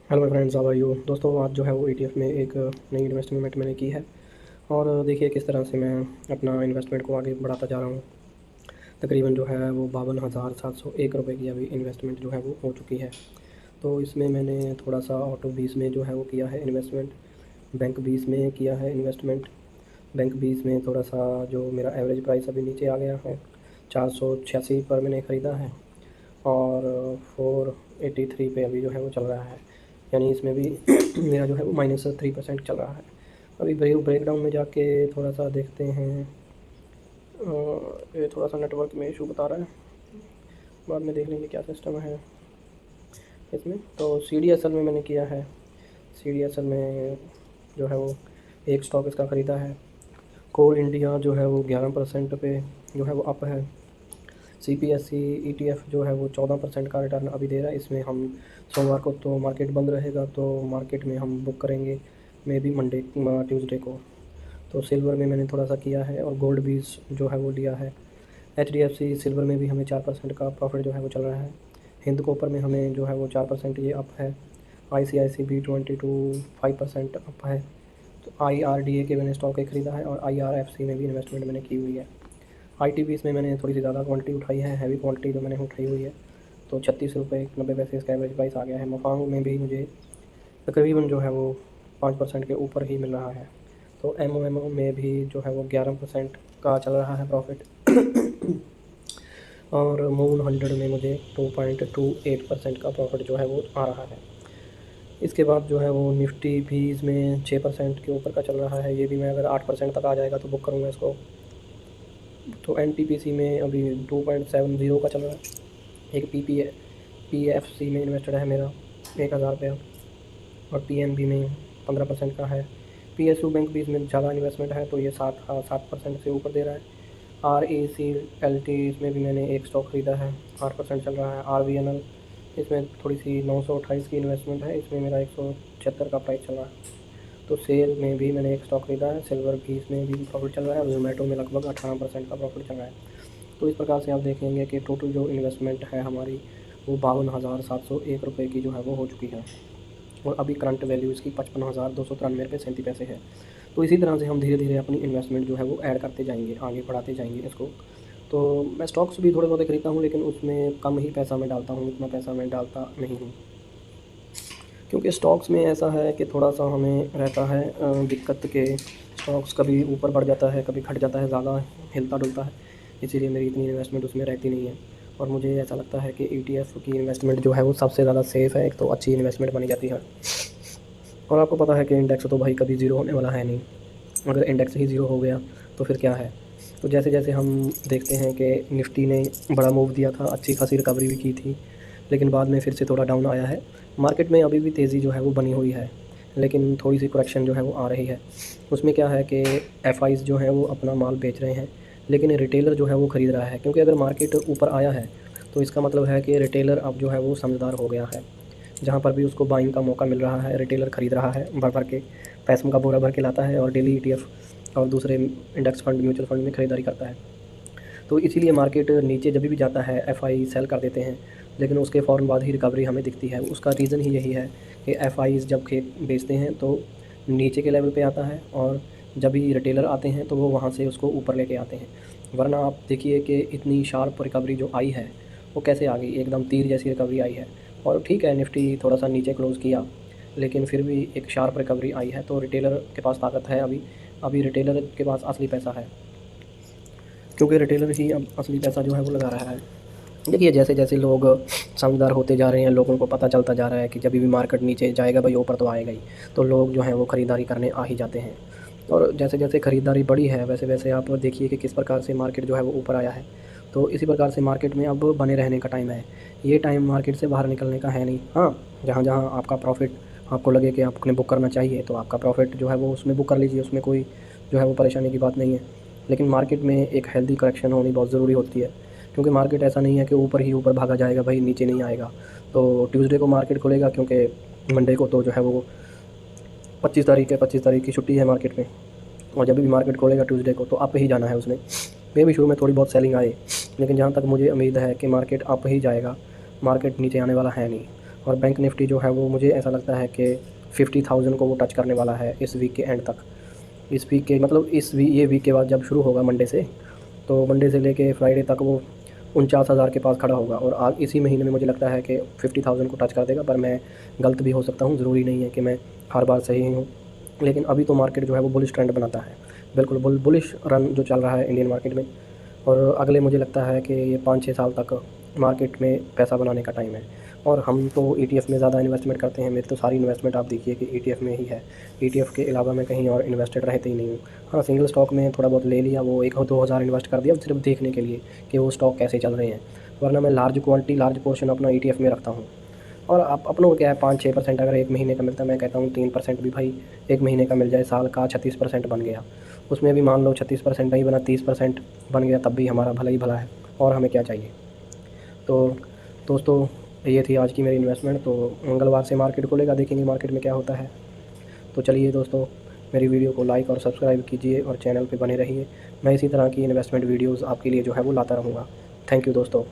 Hello my friends, how are you. दोस्तों, आज जो है वो ETF में एक नई इन्वेस्टमेंट मैंने की है। और देखिए किस तरह से मैं अपना इन्वेस्टमेंट को आगे बढ़ाता जा रहा हूँ। तकरीबन जो है वो 52,701 रुपये की अभी इन्वेस्टमेंट जो है वो हो चुकी है। तो इसमें मैंने थोड़ा सा ऑटो 20 में जो है वो किया है इन्वेस्टमेंट, बैंक 20 में किया है इन्वेस्टमेंट। बैंक 20 में थोड़ा सा जो मेरा एवरेज प्राइस अभी नीचे आ गया है, 486 पर मैंने ख़रीदा है। और 483 पे अभी जो है वो चल रहा है, यानी इसमें भी मेरा जो है वो -3% चल रहा है। अभी ब्रेकडाउन में जाके थोड़ा सा देखते हैं। ये थोड़ा सा नेटवर्क में इशू बता रहा है, बाद में देख लेंगे क्या सिस्टम है इसमें। तो CDSL में मैंने किया है। CDSL में जो है वो एक स्टॉक इसका ख़रीदा है। कोल इंडिया जो है वो 11% पे जो है वो अप है। CPSE ETF जो है वो 14% का रिटर्न अभी दे रहा है। इसमें हम सोमवार को तो मार्केट बंद रहेगा, तो मार्केट में हम बुक करेंगे मे बी मंडे ट्यूसडे को। तो सिल्वर में मैंने थोड़ा सा किया है और गोल्ड भी जो है वो लिया है। HDFC सिल्वर में भी हमें 4% का प्रॉफिट जो है वो चल रहा है। हिंद कॉपर में हमें जो है वो 4% ये अप है। ICICI B22 5% अप है। तो IRDA के मैंने स्टॉक एक ख़रीदा है और IRFC में भी इन्वेस्टमेंट मैंने की हुई है। ITBs में मैंने थोड़ी सी ज़्यादा क्वांटिटी उठाई है, हैवी क्वांटिटी जो मैंने उठाई हुई है। तो 36 रुपये 90 पैसे इसका एवरेज प्राइस आ गया है। मफांग में भी मुझे तकरीबन जो है वो 5% के ऊपर ही मिल रहा है। तो MOMO में भी जो है वो 11% का चल रहा है प्रॉफिट। और मून 100 में मुझे 2.28% का प्रॉफिट जो है वो आ रहा है। इसके बाद जो है वो निफ्टी भी इसमें 6% के ऊपर का चल रहा है। ये भी मैं अगर 8% तक आ जाएगा तो बुक करूँगा इसको। तो NTPC में अभी 2.70 का चल रहा है। एक PFC में इन्वेस्टेड है मेरा 1,000 रुपया, और PNB में 15% का है। PSU बैंक भी इसमें ज़्यादा इन्वेस्टमेंट है, तो ये 7% से ऊपर दे रहा है। RECLT इसमें भी मैंने एक स्टॉक ख़रीदा है, 8% चल रहा है। RVNL इसमें थोड़ी सी 928 की इन्वेस्टमेंट है, इसमें मेरा 176 का प्राइस चल रहा है। तो सेल में भी मैंने एक स्टॉक ख़रीदा है, सिल्वर भी इसमें भी प्रॉफिट चल रहा है, और जोमेटो में लगभग 18% का प्रॉफिट चल रहा है। तो इस प्रकार से आप देखेंगे कि टोटल जो इन्वेस्टमेंट है हमारी वो 52,701 रुपये की जो है वो हो चुकी है। और अभी करंट वैल्यू इसकी 55,293 रुपये 37 पैसे है। तो इसी तरह से हम धीरे धीरे अपनी इन्वेस्टमेंट जो है वो ऐड करते जाएंगे, आगे बढ़ाते जाएंगे इसको। तो मैं स्टॉक्स भी थोड़े बहुत खरीदता हूँ, लेकिन उसमें कम ही पैसा मैं डालता हूँ, उतना पैसा मैं डालता नहीं हूँ। क्योंकि स्टॉक्स में ऐसा है कि थोड़ा सा हमें रहता है दिक्कत के स्टॉक्स कभी ऊपर बढ़ जाता है, कभी घट जाता है, ज़्यादा हिलता डुलता है। इसीलिए मेरी इतनी इन्वेस्टमेंट उसमें रहती नहीं है। और मुझे ऐसा लगता है कि ETF की इन्वेस्टमेंट जो है वो सबसे ज़्यादा सेफ़ है, एक तो अच्छी इन्वेस्टमेंट बनी जाती है। और आपको पता है कि इंडेक्स तो भाई कभी ज़ीरो होने वाला है नहीं। अगर इंडेक्स ही ज़ीरो हो गया तो फिर क्या है। तो जैसे जैसे हम देखते हैं कि निफ्टी ने बड़ा मूव दिया था, अच्छी खासी रिकवरी भी की थी, लेकिन बाद में फिर से थोड़ा डाउन आया है। मार्केट में अभी भी तेज़ी जो है वो बनी हुई है, लेकिन थोड़ी सी करेक्शन जो है वो आ रही है। उसमें क्या है कि FIs जो हैं वो अपना माल बेच रहे हैं, लेकिन रिटेलर जो है वो ख़रीद रहा है। क्योंकि अगर मार्केट ऊपर आया है तो इसका मतलब है कि रिटेलर अब जो है वो समझदार हो गया है। जहाँ पर भी उसको बाइंग का मौका मिल रहा है, रिटेलर ख़रीद रहा है, भर भर के पैसों का बोरा भर के लाता है और डेली ETF और दूसरे इंडेक्स फंड, म्यूचुअल फंड में ख़रीदारी करता है। तो इसीलिए मार्केट नीचे जब भी जाता है FI सेल कर देते हैं, लेकिन उसके फ़ौरन बाद ही रिकवरी हमें दिखती है। उसका रीज़न ही यही है कि FIs जब खेत बेचते हैं तो नीचे के लेवल पे आता है, और जब भी रिटेलर आते हैं तो वो वहाँ से उसको ऊपर लेके आते हैं। वरना आप देखिए कि इतनी शार्प रिकवरी जो आई है वो कैसे आ गई, एकदम तीर जैसी रिकवरी आई है। और ठीक है, निफ्टी थोड़ा सा नीचे क्लोज़ किया, लेकिन फिर भी एक शार्प रिकवरी आई है। तो रिटेलर के पास ताकत है अभी। अभी रिटेलर के पास असली पैसा है, क्योंकि रिटेलर ही अब असली पैसा जो है वो लगा रहा है। देखिए जैसे जैसे लोग समझदार होते जा रहे हैं, लोगों को पता चलता जा रहा है कि जब भी मार्केट नीचे जाएगा भाई ऊपर तो आएगा ही, तो लोग जो हैं वो ख़रीदारी करने आ ही जाते हैं। और जैसे जैसे ख़रीदारी बढ़ी है वैसे वैसे आप देखिए कि किस प्रकार से मार्केट जो है वो ऊपर आया है। तो इसी प्रकार से मार्केट में अब बने रहने का टाइम है। ये टाइम मार्केट से बाहर निकलने का है नहीं। हाँ, जहाँ जहाँ आपका प्रॉफिट आपको लगे कि आपने बुक करना चाहिए तो आपका प्रॉफिट जो है वो उसमें बुक कर लीजिए, उसमें कोई जो है वो परेशानी की बात नहीं है। लेकिन मार्केट में एक हेल्दी करेक्शन होनी बहुत ज़रूरी होती है, क्योंकि मार्केट ऐसा नहीं है कि ऊपर ही ऊपर भागा जाएगा भाई, नीचे नहीं आएगा। तो ट्यूसडे को मार्केट खुलेगा, क्योंकि मंडे को तो जो है वो 25 तारीख की छुट्टी है मार्केट में। और जब भी मार्केट खोलेगा ट्यूसडे को तो अप ही जाना है उसने। मे भी शुरू में थोड़ी बहुत सेलिंग आए, लेकिन जहाँ तक मुझे उम्मीद है कि मार्केट अप ही जाएगा, मार्केट नीचे आने वाला है नहीं। और बैंक निफ्टी जो है वो मुझे ऐसा लगता है कि 50,000 को वो टच करने वाला है इस वीक के एंड तक। इस वीक के मतलब ये वीक के बाद जब शुरू होगा मंडे से, तो मंडे से लेके फ्राइडे तक वो 49,000 के पास खड़ा होगा और आज इसी महीने में मुझे लगता है कि 50,000 को टच कर देगा। पर मैं गलत भी हो सकता हूँ, ज़रूरी नहीं है कि मैं हर बार सही ही हूँ। लेकिन अभी तो मार्केट जो है वो बुलिश ट्रेंड बनाता है, बिल्कुल बुलिश रन जो चल रहा है इंडियन मार्केट में। और अगले मुझे लगता है कि ये 5-6 साल तक मार्केट में पैसा बनाने का टाइम है। और हम तो ETF में ज़्यादा इन्वेस्टमेंट करते हैं, मेरी तो सारी इन्वेस्टमेंट आप देखिए कि ETF में ही है। ETF के अलावा मैं कहीं और इन्वेस्टेड रहते ही नहीं हूँ। हाँ, सिंगल स्टॉक में थोड़ा बहुत ले लिया, वो 1-2 हज़ार इन्वेस्ट कर दिया सिर्फ देखने के लिए कि वो स्टॉक कैसे चल रहे हैं, वरना मैं लार्ज क्वांटिटी लार्ज पोर्शन अपना ETF में रखता हूँ। और आप अपनों को क्या है, 5-6% अगर एक महीने का मिलता है, मैं कहता हूँ 3% भी भाई एक महीने का मिल जाए, साल का 36% बन गया। उसमें भी मान लो 36% नहीं बना, 30% बन गया, तब भी हमारा भला ही भला है, और हमें क्या चाहिए। तो दोस्तों, ये थी आज की मेरी इन्वेस्टमेंट। तो मंगलवार से मार्केट खुलेगा, देखेंगे मार्केट में क्या होता है। तो चलिए दोस्तों, मेरी वीडियो को लाइक और सब्सक्राइब कीजिए और चैनल पे बने रहिए। मैं इसी तरह की इन्वेस्टमेंट वीडियोज़ आपके लिए जो है वो लाता रहूँगा। थैंक यू दोस्तों।